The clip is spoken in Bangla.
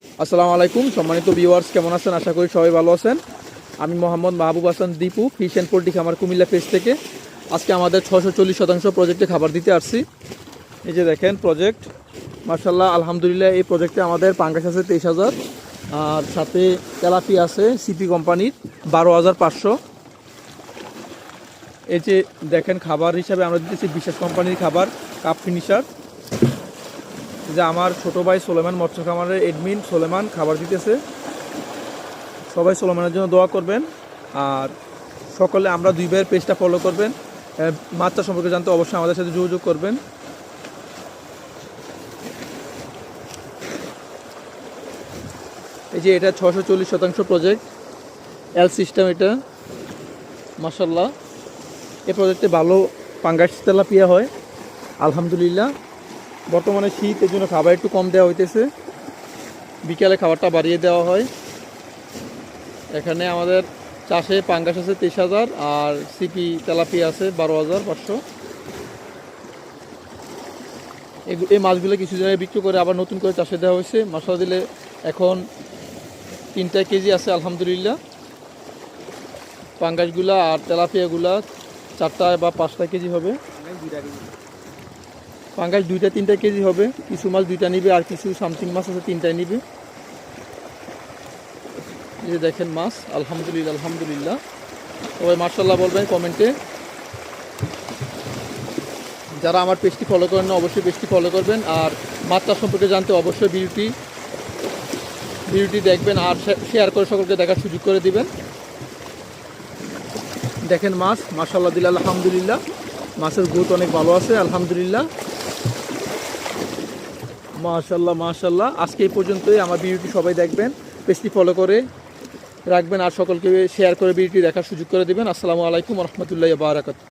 আসসালামু আলাইকুম সম্মানিত ভিউয়ার্স, কেমন আছেন? আশা করি সবাই ভালো আছেন। আমি Mohammad Mahbub Hasan Dipu, fish and poultry খামার কুমিল্লা পেজ থেকে আজকে আমাদের 640% প্রজেক্টে খাবার দিতে আসছি। এই যে দেখেন প্রজেক্ট, মার্শাল্লাহ আলহামদুলিল্লাহ। এই প্রজেক্টে আমাদের পাঙ্গাস আছে 23,000, আর সাথে তেলাপি আছে সিপি কোম্পানির 12,500। এই যে দেখেন খাবার হিসাবে আমরা দিতেছি বিশেষ কোম্পানির খাবার, কাপ ফিনিশার। যে আমার ছোট ভাই সোলেমান মৎস্য খামারের এডমিন সোলেমান খাবার দিতেছে। সবাই সোলেমানের জন্য দোয়া করবেন, আর সকলে আমরা দুই ভাইয়ের পেজটা ফলো করবেন। মাত্রা সম্পর্কে জানতে অবশ্যই আমাদের সাথে যোগাযোগ করবেন। এই যে এটা 640% প্রজেক্ট, এল সিস্টেম। এটা মাশাল্লাহ এই প্রজেক্টে ভালো পাঙ্গাস তেলাপিয়া হয় আলহামদুলিল্লাহ। বর্তমানে শীত, এর জন্য খাবার একটু কম দেওয়া হইতেছে, বিকালে খাবারটা বাড়িয়ে দেওয়া হয়। এখানে আমাদের চাষে পাঙ্গাস আছে 23,000, আর সিপি তেলাপিয়া আছে 12,500। এই মাছগুলো কিছুদিন আগে বিক্রি করে আবার নতুন করে চাষে দেওয়া হয়েছে। মশলা দিলে এখন 3 কেজি আছে আলহামদুলিল্লাহ পাঙ্গাসগুলা, আর তেলাপিয়াগুলা 4 বা 5 কেজি হবে। পাঙ্গাস 2-3 কেজি হবে। কিছু মাছ 2টা নিবে, আর কিছু সামথিং মাছ আছে 3টায় নিবে। এই যে দেখেন মাছ, আলহামদুলিল্লাহ আলহামদুলিল্লাহ। সবাই মার্শাল্লাহ বলবেন কমেন্টে। যারা আমার পেজটি ফলো করেন না, অবশ্যই পেজটি ফলো করবেন, আর মাত্রা সম্পর্কে জানতে অবশ্যই ভিডিওটি দেখবেন, আর শেয়ার করে সকলকে দেখার সুযোগ করে দিবেন। দেখেন মাছ, মার্শাল্লাহ দিল্লাহ আলহামদুলিল্লাহ। মাছের গ্রোথ অনেক ভালো আছে আলহামদুলিল্লাহ, মাশাল্লাহ মাশাল্লাহ। আজকে এই পর্যন্তই। আমার ভিডিওটি সবাই দেখবেন, পেজটি ফলো করে রাখবেন, আর সকলকে শেয়ার করে ভিডিওটি দেখার সুযোগ করে দিবেন। আসসালামু আলাইকুম ওয়া রাহমাতুল্লাহি ওয়া বারাকাতুহু।